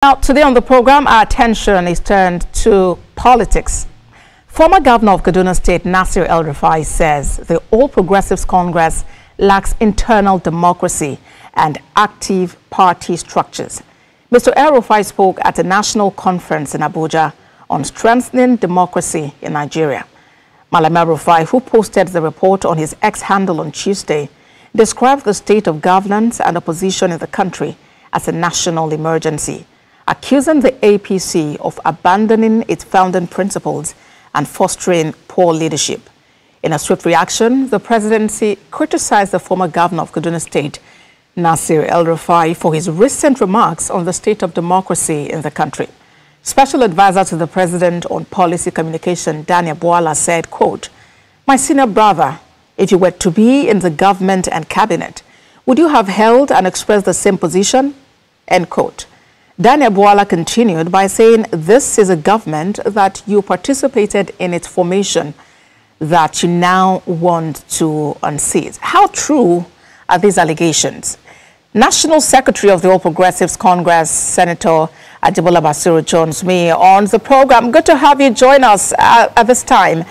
Now, today on the program, our attention is turned to politics. Former Governor of Kaduna State, Nasir El-Rufai, says the All Progressives Congress lacks internal democracy and active party structures. Mr. El-Rufai spoke at a national conference in Abuja on strengthening democracy in Nigeria. Malam El-Rufai, who posted the report on his X handle on Tuesday, described the state of governance and opposition in the country as a national emergency, accusing the APC of abandoning its founding principles and fostering poor leadership. In a swift reaction, the presidency criticized the former governor of Kaduna State, Nasir El-Rufai, for his recent remarks on the state of democracy in the country. Special advisor to the president on policy communication, Daniel Bwala, said, quote, "My senior brother, if you were to be in the government and cabinet, would you have held and expressed the same position?" End quote. Daniel Bwala continued by saying this is a government that you participated in its formation that you now want to unseat. How true are these allegations? National Secretary of the All Progressives Congress, Senator Basiru, joins me on the program. Good to have you join us at this time.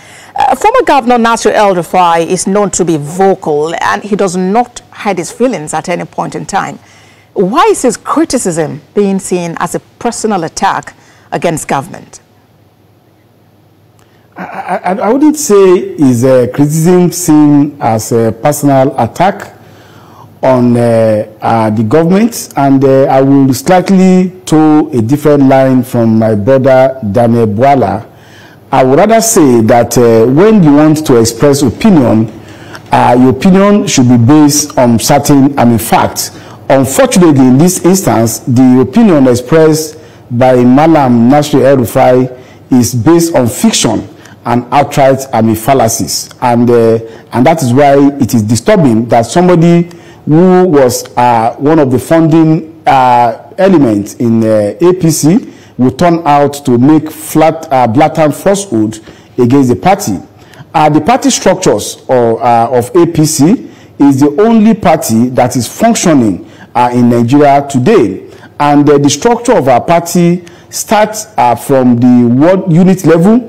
Former Governor Nasir El-Rufai is known to be vocal, and he does not hide his feelings at any point in time. Why is his criticism being seen as a personal attack against government? I wouldn't say it's a criticism seen as a personal attack on the government, and I will slightly toe a different line from my brother Daniel Bwala. I would rather say that when you want to express opinion, your opinion should be based on certain facts. Unfortunately, in this instance, the opinion expressed by Malam Nasir El-Rufai is based on fiction and outright fallacies, and that is why it is disturbing that somebody who was one of the founding elements in APC will turn out to make blatant falsehood against the party. The party structures of APC is the only party that is functioning in Nigeria today, and the structure of our party starts from the ward unit level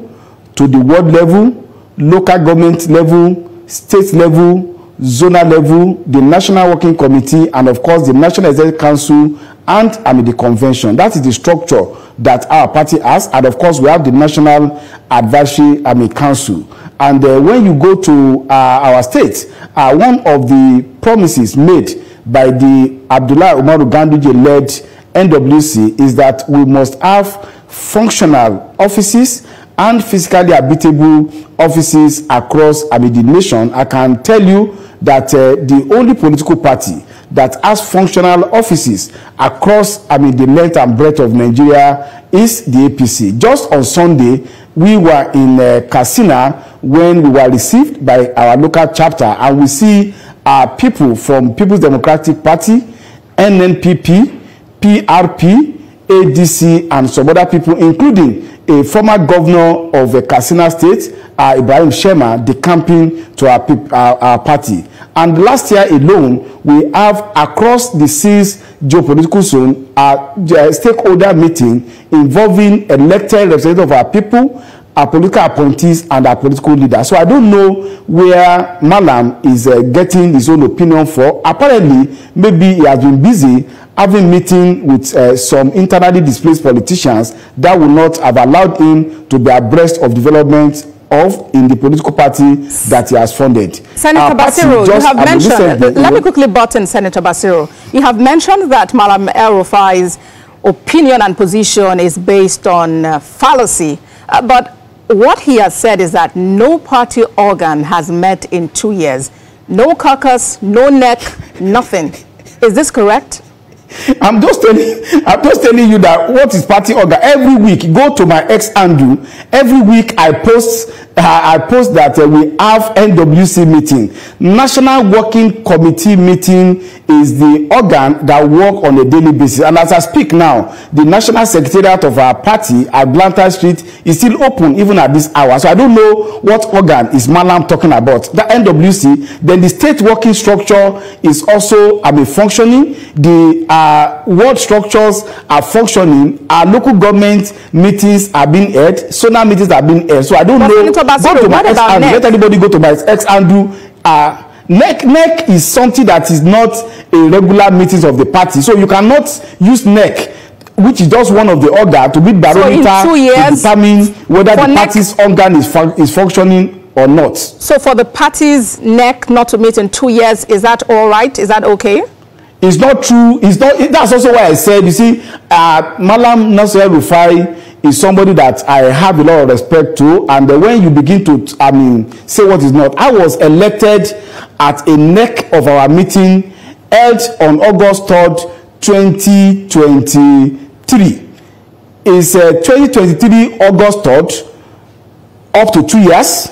to the ward level, local government level, state level, zonal level, the National Working Committee, and of course the National Executive Council and the convention. That is the structure that our party has, and of course we have the National Advisory Council. And when you go to our state, one of the promises made by the Abdullah Umaru Ganduje-led NWC is that we must have functional offices and physically habitable offices across the nation. I can tell you that the only political party that has functional offices across the length and breadth of Nigeria is the APC. Just on Sunday, we were in Katsina when we were received by our local chapter, and we see people from People's Democratic Party, NNPP, PRP, ADC, and some other people, including a former governor of Katsina State, Ibrahim Shema, decamping to our party. And last year alone, we have across the 6 geopolitical zone a stakeholder meeting involving elected representatives of our people, our political appointees, and our political leaders. So I don't know where Malam is getting his own opinion for. Apparently, maybe he has been busy having meeting with some internally displaced politicians that will not have allowed him to be abreast of development in the political party that he has funded. Senator Basiru, you have mentioned, let me quickly button Senator Basiru. You have mentioned that Malam El-Rufai's opinion and position is based on fallacy, but what he has said is that no party organ has met in 2 years. No caucus, no NEC, nothing. Is this correct? I'm just telling you that what is party organ. Every week, go to my X handle. Every week I post I post that we have NWC meeting. National Working Committee meeting is the organ that work on a daily basis. And as I speak now, the National Secretariat of our party at Blantyre Street is still open even at this hour. So I don't know what organ is Malam talking about. The NWC, then the state working structure is also functioning. The ward structures are functioning. Our local government meetings are being held. Zonal meetings are being held. So I don't know. Basiru, go to my ex and let anybody go to my ex and do. NEC is something that is not a regular meetings of the party. So you cannot use NEC, which is just one of the organs, to be barometer to determine whether the party's organ is functioning or not. So for the party's NEC not to meet in 2 years, is that all right? Is that okay? It's not true. It's not. That's also why I said, you see, Malam Nasir Rufai is somebody that I have a lot of respect to, and when you begin to say what is not, I was elected at a NEC of our meeting held on August 3rd, 2023. Is 2023 August 3rd up to 2 years?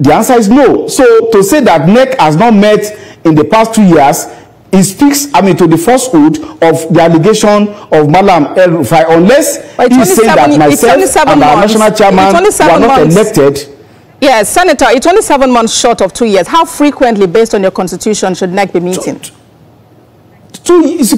The answer is no. So to say that NEC has not met in the past 2 years, it speaks, to the falsehood of the allegation of Malam El-Rufai, unless he says that myself and our national chairman were not elected. Yes, Senator, it's only 7 months short of 2 years. How frequently, based on your constitution, should NEC be meeting? Please,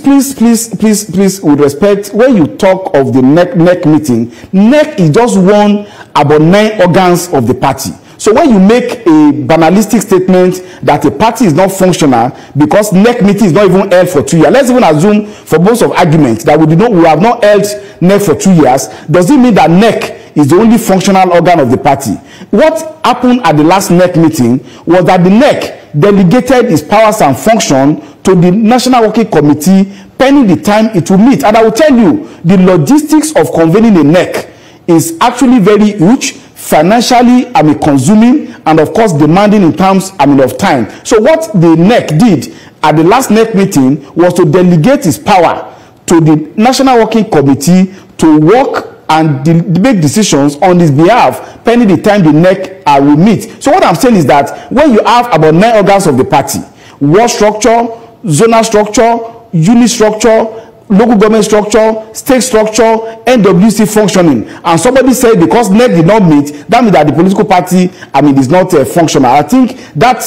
with respect, when you talk of the NEC meeting, NEC is just one about 9 organs of the party. So when you make a banalistic statement that a party is not functional because NEC meeting is not even held for 2 years, let's even assume for most of argument that we have not held NEC for 2 years, does it mean that NEC is the only functional organ of the party? What happened at the last NEC meeting was that the NEC delegated its powers and function to the National Working Committee pending the time it will meet. And I will tell you, the logistics of convening a NEC is actually very huge, financially consuming, and of course demanding in terms of time. So what the NEC did at the last NEC meeting was to delegate its power to the National Working Committee to work and make decisions on his behalf pending the time the NEC will meet. So what I'm saying is that when you have about 9 organs of the party, ward structure, zonal structure, unit structure, local government structure, state structure, NWC functioning, and somebody said because NEC did not meet, that means that the political party is not functional. I think that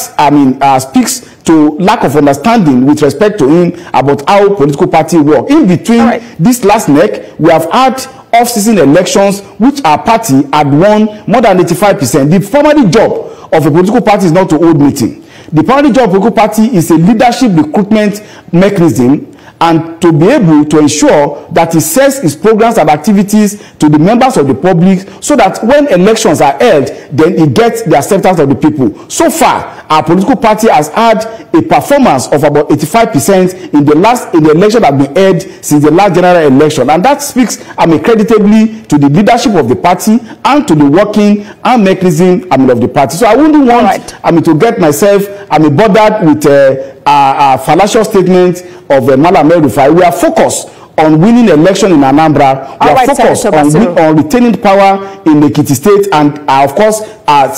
speaks to lack of understanding with respect to him about how political party work. In between this last NEC, we have had off-season elections which our party had won more than 85%. The primary job of a political party is not to hold meeting. The primary job of a political party is a leadership recruitment mechanism, and to be able to ensure that it sets its programs and activities to the members of the public so that when elections are held, then it gets the acceptance of the people. So far, our political party has had a performance of about 85% in the election that has been held since the last general election. And that speaks creditably to the leadership of the party and to the working and mechanism of the party. So I wouldn't want to get myself bothered with a fallacious statement of Malam El-Rufai. We are focused on winning election in Anambra. We are focused on retaining power in the Ekiti State, and of course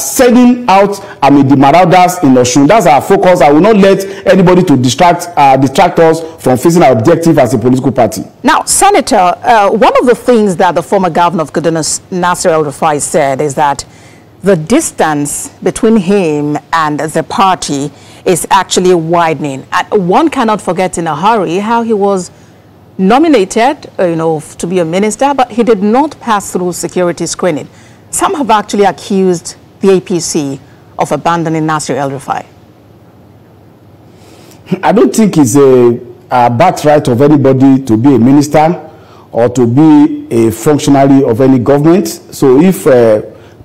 sending out the marauders in Osun. That's our focus. I will not let anybody to distract us from facing our objective as a political party. Now, Senator, one of the things that the former governor of Kaduna, Nasir El-Rufai, said is that the distance between him and the party is actually widening. And one cannot forget in a hurry how he was nominated, to be a minister, but he did not pass through security screening. Some have actually accused the APC of abandoning Nasir El-Rufai. I don't think it's a birthright of anybody to be a minister or to be a functionary of any government. So if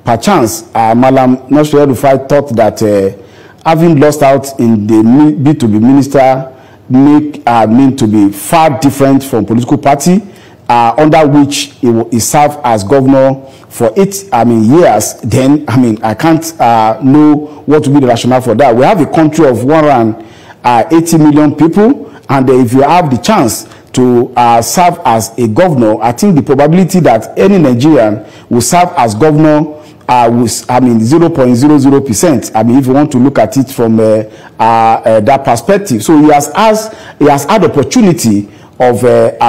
perchance Malam Nasir El-Rufai thought that having lost out in the bid to be minister mean to be far different from political party under which he served as governor for 8 years, then I can't know what would be the rationale for that. We have a country of 180 million people, and if you have the chance to serve as a governor, I think the probability that any Nigerian will serve as governor with, 0.00%. If you want to look at it from that perspective. So he has had opportunity of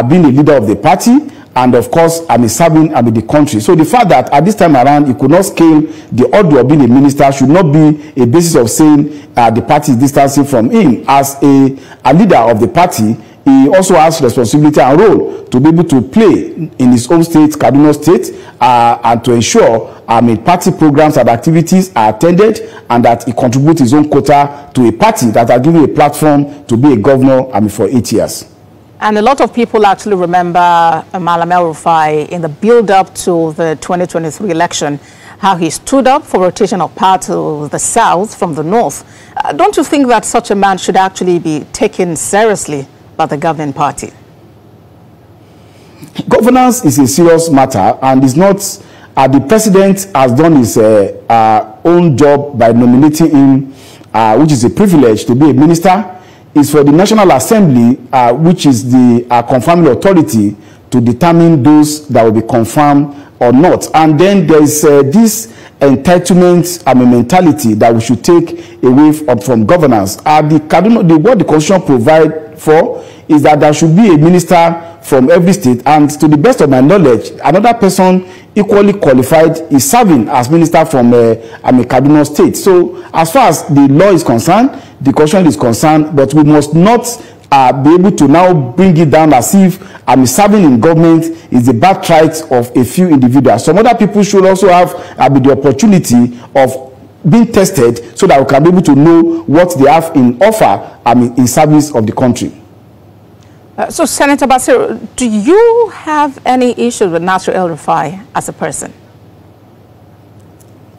being a leader of the party, and of course, serving the country. So the fact that at this time around he could not scale the order of being a minister should not be a basis of saying the party is distancing from him. As a leader of the party, he also has responsibility and role to be able to play in his own state, Kaduna State, and to ensure party programs and activities are attended, and that he contributes his own quota to a party that has given a platform to be a governor for 8 years. And a lot of people actually remember Malam El-Rufai in the build-up to the 2023 election, how he stood up for rotation of power to the south from the north. Don't you think that such a man should actually be taken seriously by the governing party? Governance is a serious matter, and it's not the president has done his own job by nominating him, which is a privilege to be a minister. It's for the National Assembly, which is the confirming authority, to determine those that will be confirmed or not. And then there is this entitlement mentality that we should take away from governance. What the Constitution provides for is that there should be a minister from every state, and to the best of my knowledge, another person equally qualified is serving as minister from Kaduna State. So as far as the law is concerned, the Constitution is concerned, but we must not be able to now bring it down as if serving in government is the birthright of a few individuals. Some other people should also have the opportunity of being tested, so that we can be able to know what they have in offer in service of the country. So, Senator Basiru, do you have any issue with Nasir El-Rufai as a person?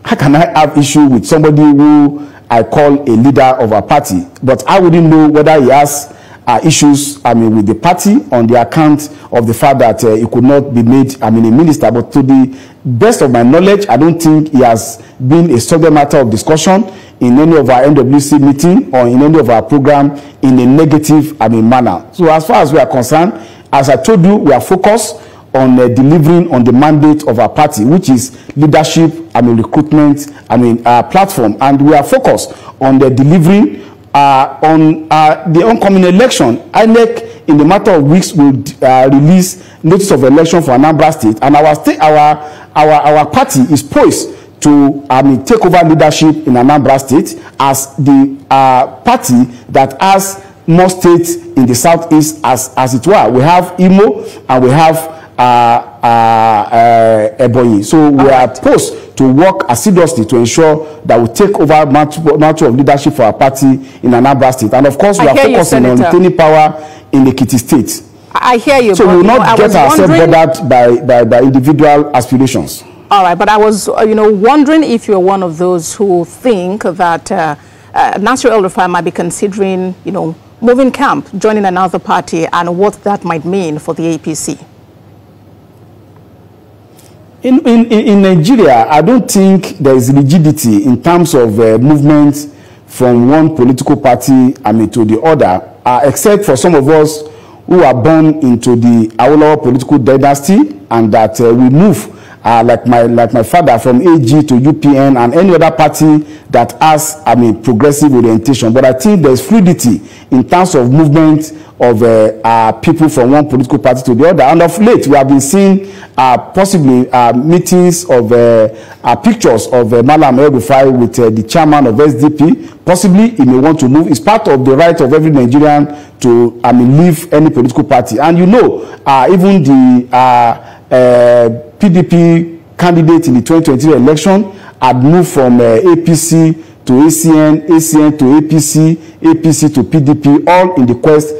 How can I have issue with somebody who I call a leader of a party? But I wouldn't know whether he has issues with the party on the account of the fact that he could not be made a minister. But to the best of my knowledge, I don't think he has been a subject matter of discussion in any of our NWC meeting or in any of our program in a negative manner. So as far as we are concerned, as I told you, we are focused on delivering on the mandate of our party, which is leadership, recruitment, platform, and we are focused on the delivering on the oncoming election. INEC, in the matter of weeks, will release notice of election for Anambra State, and our party is poised to take over leadership in Anambra State as the party that has more states in the southeast, as it were. We have Imo and we have Ebonyi. So we are poised to work assiduously to ensure that we take over mantle of leadership for our party in Anambra State. And of course, we are focusing on retaining power in Ekiti State. I hear you. So we will not get ourselves bothered by individual aspirations. All right, but I was, wondering if you're one of those who think that Nasir El-Rufai might be considering, moving camp, joining another party, and what that might mean for the APC. In Nigeria, I don't think there is rigidity in terms of movement from one political party to the other, except for some of us who are born into the Awolowo political dynasty, and that we move like my father from AG to UPN and any other party that has progressive orientation. But I think there is fluidity in terms of movement of people from one political party to the other. And of late, we have been seeing possibly meetings of pictures of Malam El-Rufai with the chairman of SDP. Possibly he may want to move. It's part of the right of every Nigerian to leave any political party. And even the PDP candidate in the 2023 election had moved from APC to ACN, ACN to APC, APC to PDP, all in the quest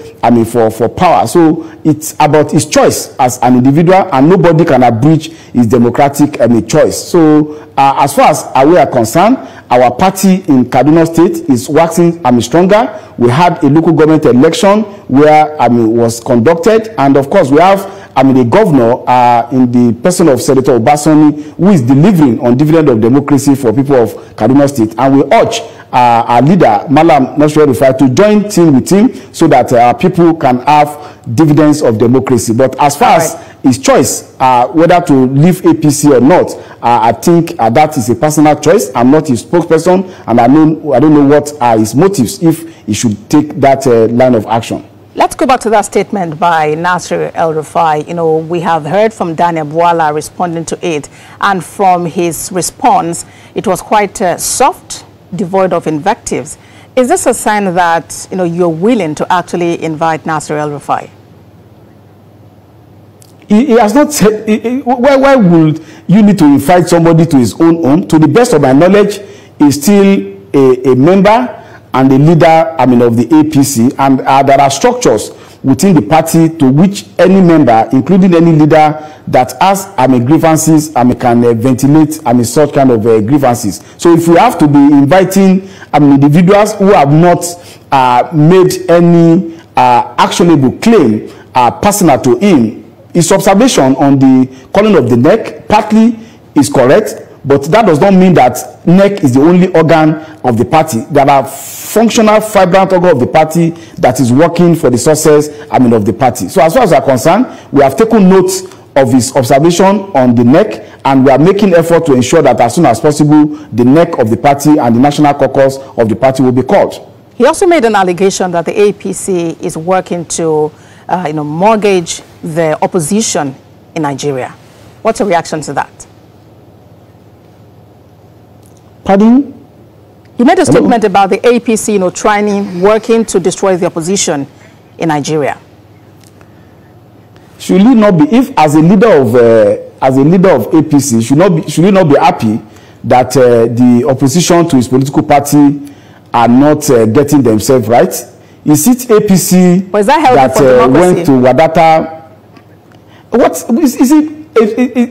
for power. So it's about his choice as an individual, and nobody can abridge his democratic choice. So as far as we are concerned, our party in Kaduna State is waxing stronger. We had a local government election where was conducted, and of course we have the governor in the person of Senator Obasani, who is delivering on dividend of democracy for people of Kaduna State. And we urge our leader, Malam Nasir El-Rufai, to join team with him so that our people can have dividends of democracy. But as far as his choice, whether to leave APC or not, I think that is a personal choice. I'm not his spokesperson, and I don't know what are his motives if he should take that line of action. Let's go back to that statement by Nasir El-Rufai. You know, we have heard from Daniel Bwala responding to it, and from his response, it was quite soft, devoid of invectives. Is this a sign that, you know, you're willing to actually invite Nasir El-Rufai? He has not said. Why would you need to invite somebody to his own home? To the best of my knowledge, he's still a member and a leader, of the APC, and there are structures within the party to which any member, including any leader that has grievances, can ventilate such kind of grievances. So if we have to be inviting individuals who have not made any actionable claim personal to him, his observation on the calling of the neck partly is correct, but that does not mean that NEC is the only organ of the party. There are functional, vibrant organ of the party that is working for the success, of the party. So as far as we are concerned, we have taken note of his observation on the NEC, and we are making effort to ensure that as soon as possible, the NEC of the party and the national caucus of the party will be called. He also made an allegation that the APC is working to, mortgage the opposition in Nigeria. What's your reaction to that? Pardon? You made a statement about the APC, working to destroy the opposition in Nigeria. Should he not be, if as a leader of APC, should he not be happy that the opposition to his political party are not getting themselves right? Is it APC that went to Wadata? What is it?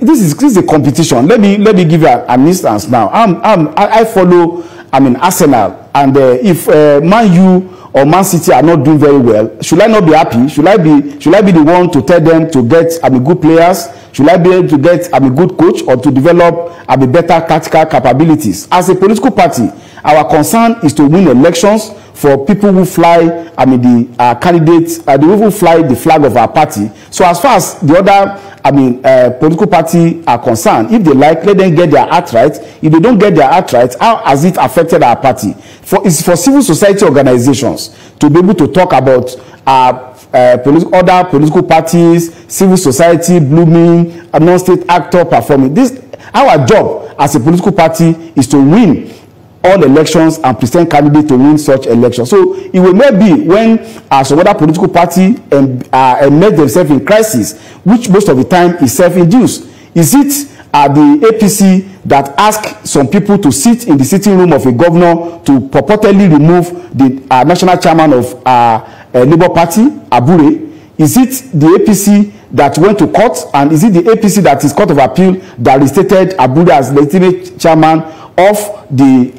This is a competition. Let me give you an instance now. I follow Arsenal, and if Man U or Man City are not doing very well, should I not be happy? Should I be the one to tell them to get good players? Should I be able to get a good coach, or to develop better tactical capabilities? As a political party, our concern is to win elections for people who fly, the candidates, who fly the flag of our party. So as far as the other, political party are concerned, if they like, let them get their act right. If they don't get their act right, how has it affected our party? It's for civil society organizations to be able to talk about other political parties, civil society blooming, a non-state actor performing. Our job as a political party is to win all elections and present candidates to win such elections. So it will maybe when some other political party make themselves in crisis, which most of the time is self-induced. Is it the APC that asked some people to sit in the sitting room of a governor to purportedly remove the national chairman of Labour Party, Abure? Is it the APC that went to court, and is it the APC that is Court of Appeal that restated Abure as legitimate chairman of the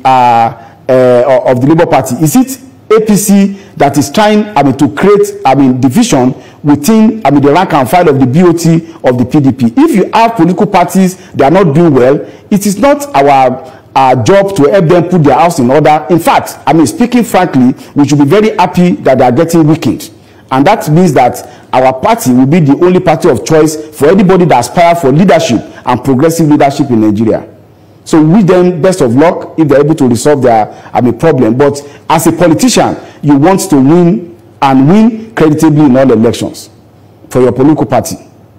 Labour Party? Is it APC that is trying to create division within the rank and file of the BOT of the PDP? If you have political parties that are not doing well, it is not our job to help them put their house in order. In fact, speaking frankly, we should be very happy that they are getting weakened. And that means that our party will be the only party of choice for anybody that aspires for leadership and progressive leadership in Nigeria. So we wish them best of luck if they're able to resolve their problem. But as a politician, you want to win, and win creditably in all elections for your political party.